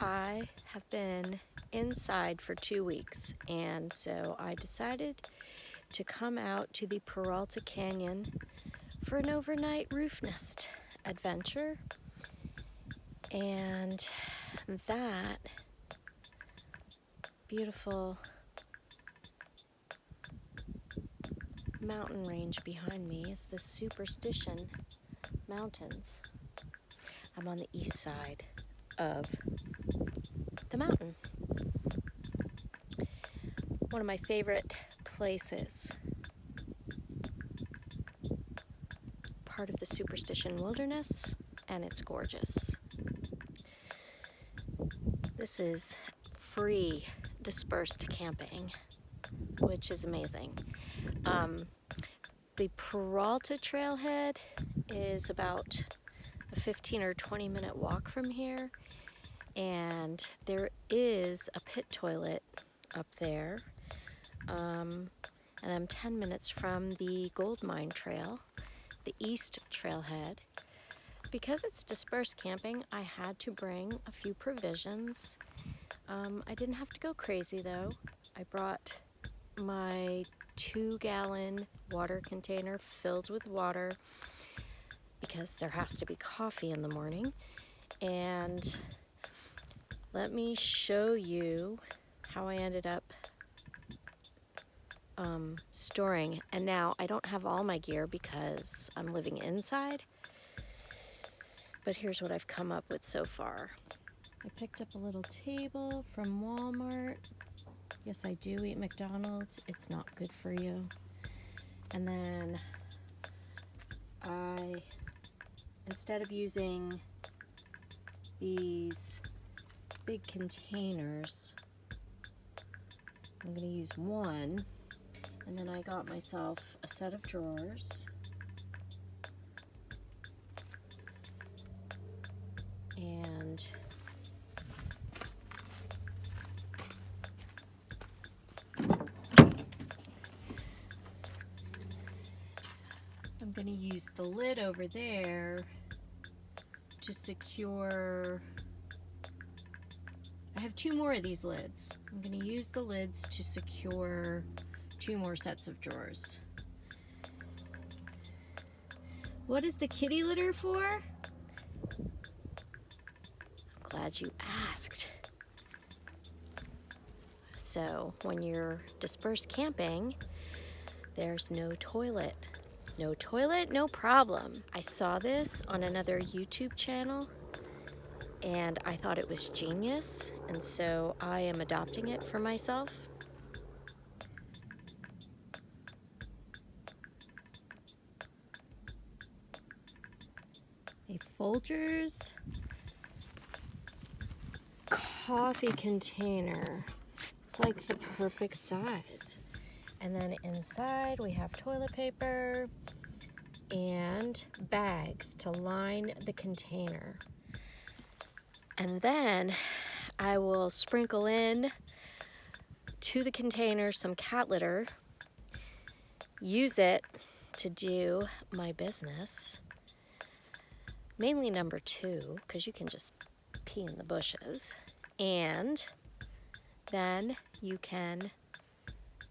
I have been inside for 2 weeks, and so I decided to come out to the Peralta Canyon for an overnight Roofnest adventure. And that beautiful mountain range behind me is the Superstition Mountains. I'm on the east side of the mountain. One of my favorite places, part of the Superstition Wilderness, and it's gorgeous. This is free dispersed camping, which is amazing. The Peralta Trailhead is about a 15 or 20 minute walk from here, and there is a pit toilet up there, and I'm 10 minutes from the Gold Mine Trail, the East Trailhead. Because it's dispersed camping, I had to bring a few provisions. I didn't have to go crazy though. I brought my 2-gallon water container filled with water because there has to be coffee in the morning. And let me show you how I ended up storing. And now I don't have all my gear because I'm living inside, but here's what I've come up with so far. I picked up a little table from Walmart. Yes, I do eat McDonald's. It's not good for you. And then instead of using these big containers, I'm going to use one. And then I got myself a set of drawers. And I'm going to use the lid over there to secure. I have 2 more of these lids. I'm going to use the lids to secure 2 more sets of drawers. What is the kitty litter for? I'm glad you asked. So when you're dispersed camping, there's no toilet. No toilet, no problem. I saw this on another YouTube channel and I thought it was genius, and so I am adopting it for myself. A Folgers coffee container. It's like the perfect size. And then inside we have toilet paper and bags to line the container. And then I will sprinkle in to the container some cat litter, use it to do my business, mainly number 2, because you can just pee in the bushes. And then you can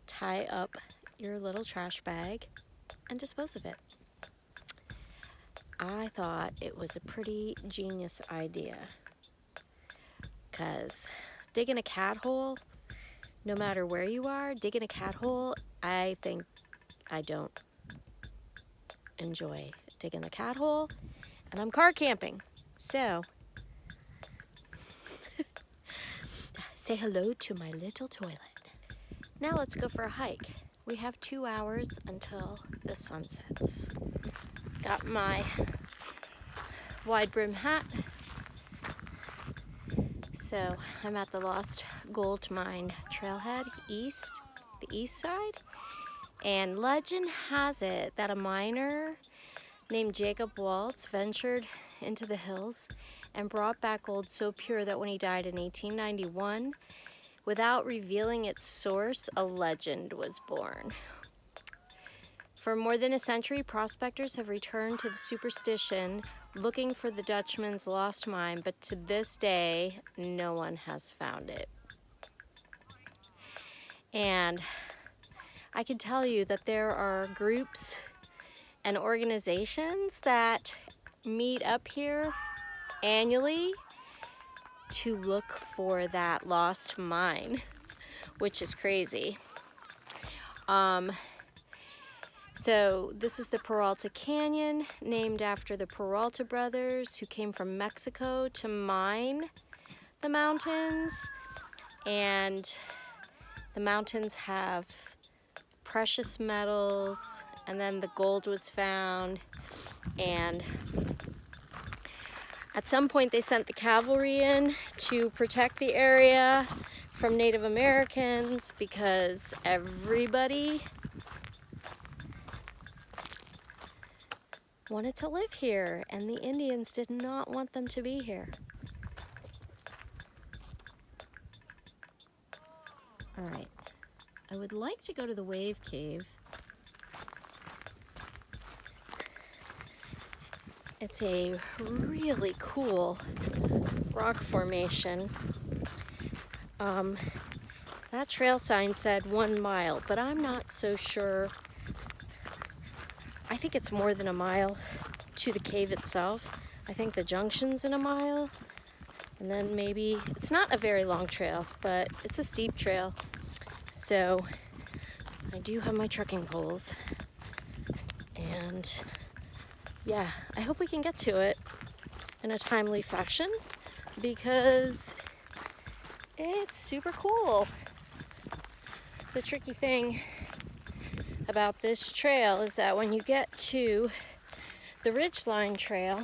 tie up your little trash bag and dispose of it. I thought it was a pretty genius idea, because digging a cat hole, no matter where you are, digging a cat hole, I think I don't enjoy digging the cat hole, and I'm car camping, so say hello to my little toilet. Now let's go for a hike. We have 2 hours until the sun sets. Got my wide brim hat. So I'm at the Lost Gold Mine Trailhead East, the east side. And legend has it that a miner named Jacob Waltz ventured into the hills and brought back gold so pure that when he died in 1891, without revealing its source, a legend was born. For more than a century, prospectors have returned to the Superstition looking for the Dutchman's lost mine, but to this day, no one has found it. And I can tell you that there are groups and organizations that meet up here annually to look for that lost mine, which is crazy. So this is the Peralta Canyon, named after the Peralta brothers who came from Mexico to mine the mountains. And the mountains have precious metals, and then the gold was found. And at some point they sent the cavalry in to protect the area from Native Americans because everybody wanted to live here, and the Indians did not want them to be here. All right, I would like to go to the Wave Cave. It's a really cool rock formation. That trail sign said 1 mile, but I'm not so sure. I think it's more than a mile to the cave itself. I think the junction's in a mile, and then maybe, it's not a very long trail, but it's a steep trail. So I do have my trekking poles, and yeah, I hope we can get to it in a timely fashion because it's super cool. The tricky thing about this trail is that when you get to the Ridgeline Trail,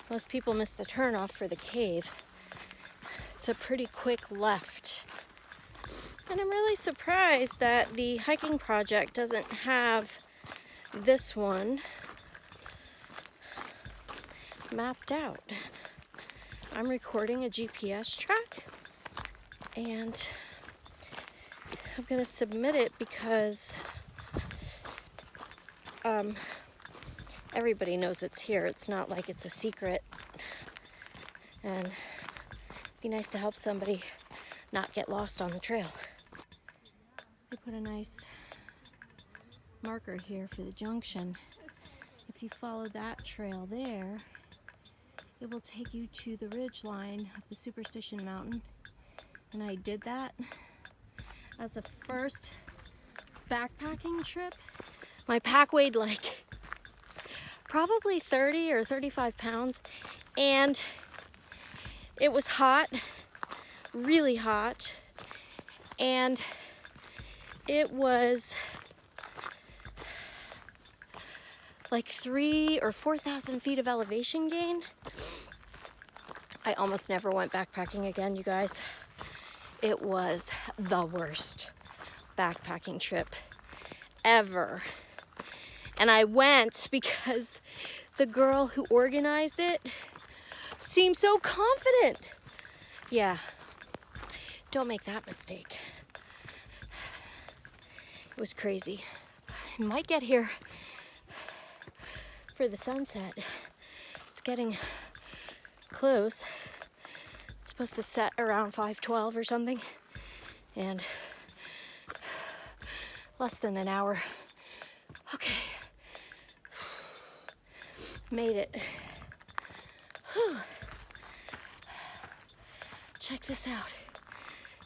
most people miss the turnoff for the cave. It's a pretty quick left. And I'm really surprised that the hiking project doesn't have this one mapped out. I'm recording a GPS track, and I'm gonna submit it because everybody knows it's here. It's not like it's a secret, and it'd be nice to help somebody not get lost on the trail. They put a nice marker here for the junction. If you follow that trail there, it will take you to the ridge line of the Superstition Mountain. And I did that as a first backpacking trip. My pack weighed like probably 30 or 35 pounds, and it was hot, really hot, and it was like 3,000 or 4,000 feet of elevation gain. I almost never went backpacking again, you guys. It was the worst backpacking trip ever. And I went because the girl who organized it seemed so confident. Yeah, don't make that mistake. It was crazy. I might get here for the sunset. It's getting close. It's supposed to set around 5:12 or something, and less than an hour. Okay, made it. Whew. Check this out.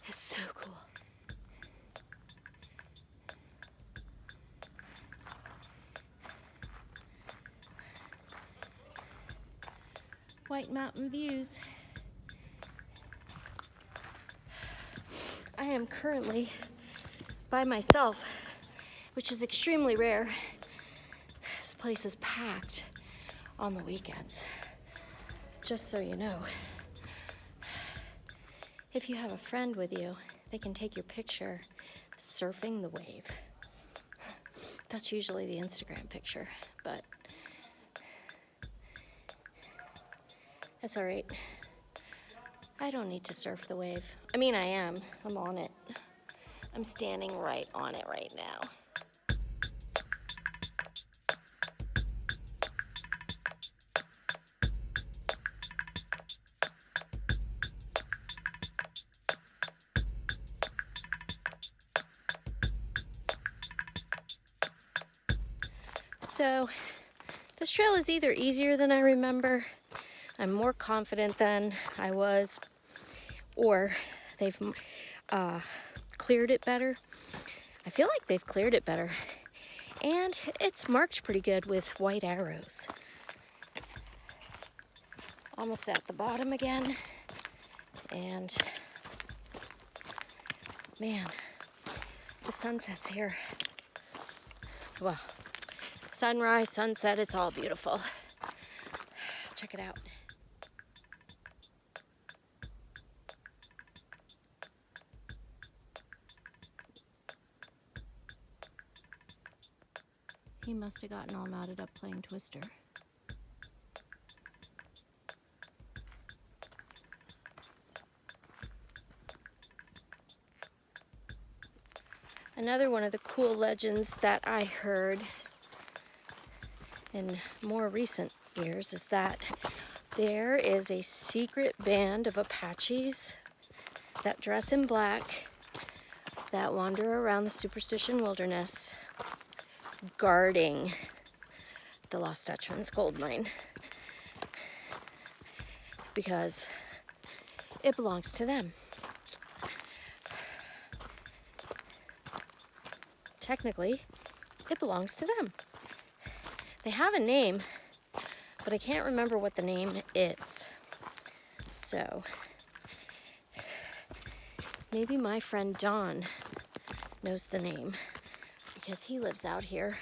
It's so cool. White Mountain views. I am currently by myself, which is extremely rare. This place is packed on the weekends, just so you know. If you have a friend with you, they can take your picture surfing the wave. That's usually the Instagram picture, but that's all right. I don't need to surf the wave. I mean, I am. I'm on it. I'm standing right on it right now. So this trail is either easier than I remember, I'm more confident than I was, or they've cleared it better. I feel like they've cleared it better. And it's marked pretty good with white arrows. Almost at the bottom again. And man, the sunsets here. Well, sunrise, sunset, it's all beautiful. Check it out. He must have gotten all knotted up playing Twister. Another one of the cool legends that I heard in more recent years is that there is a secret band of Apaches that dress in black that wander around the Superstition wilderness guarding the Lost Dutchman's gold mine because it belongs to them. Technically, it belongs to them. They have a name, but I can't remember what the name is. So, maybe my friend Don knows the name because he lives out here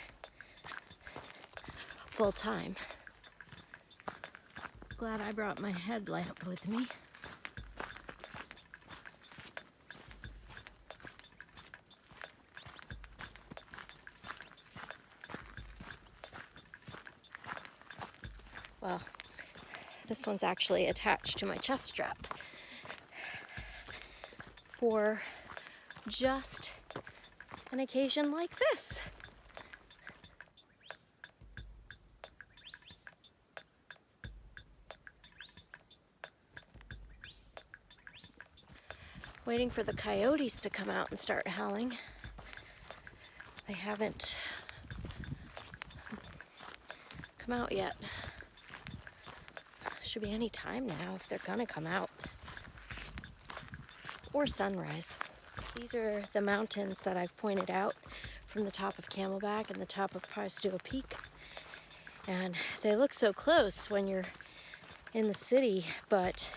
full time. Glad I brought my headlamp with me. Well, this one's actually attached to my chest strap for just an occasion like this. Waiting for the coyotes to come out and start howling. They haven't come out yet. Should be any time now if they're gonna come out. Or sunrise. These are the mountains that I've pointed out from the top of Camelback and the top of Pastua Peak. And they look so close when you're in the city, but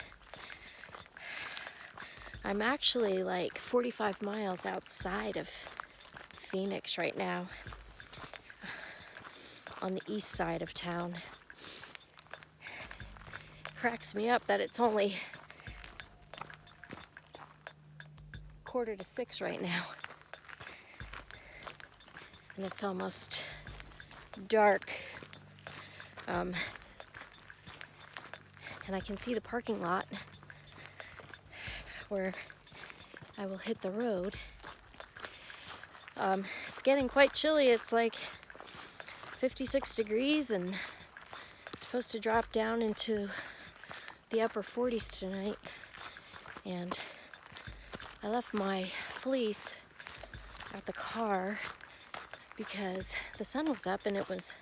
I'm actually like 45 miles outside of Phoenix right now, on the east side of town. Cracks me up that it's only 5:45 right now. And it's almost dark. And I can see the parking lot where I will hit the road. It's getting quite chilly. It's like 56 degrees and it's supposed to drop down into the upper 40s tonight. And I left my fleece at the car because the sun was up and it was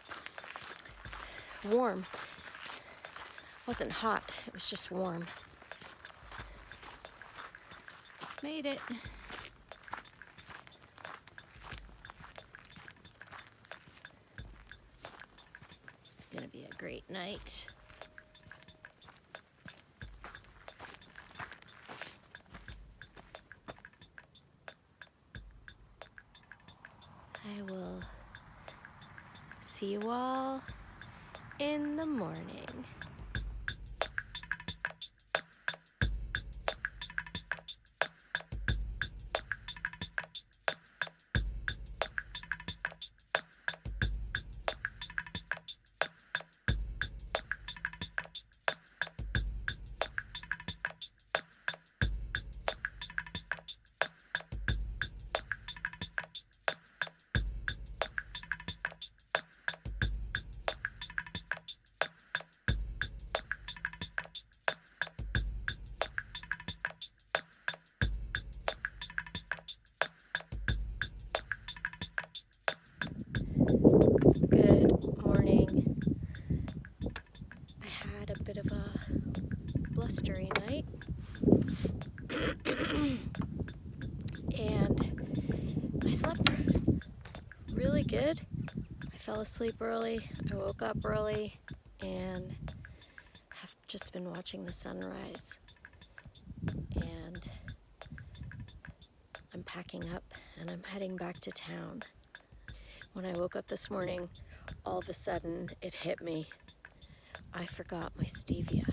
warm. It wasn't hot, it was just warm. Made it. It's gonna be a great night. I will see you all in the morning. bit of a blustery night. And I slept really good. I fell asleep early, I woke up early, and have just been watching the sunrise. And I'm packing up and I'm heading back to town. When I woke up this morning, all of a sudden it hit me. I forgot my stevia.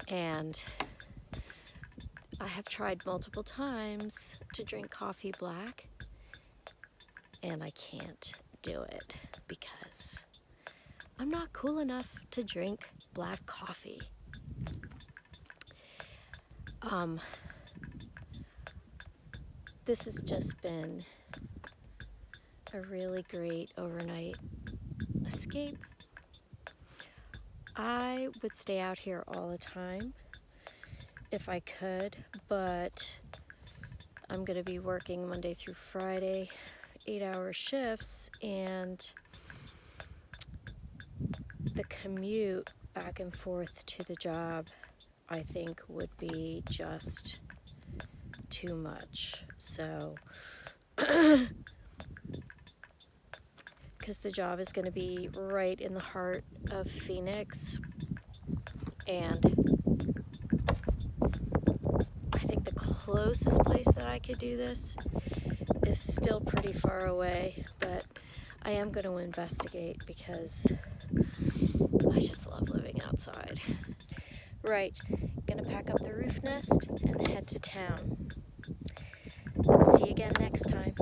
And I have tried multiple times to drink coffee black, and I can't do it because I'm not cool enough to drink black coffee. This has just been a really great overnight escape. I would stay out here all the time if I could, but I'm going to be working Monday through Friday, 8-hour shifts, and the commute back and forth to the job, I think, would be just too much. So, because the job is going to be right in the heart of Phoenix, and I think the closest place that I could do this is still pretty far away, but I am going to investigate because I just love living outside. Right, gonna pack up the Roofnest and head to town. See you again next time.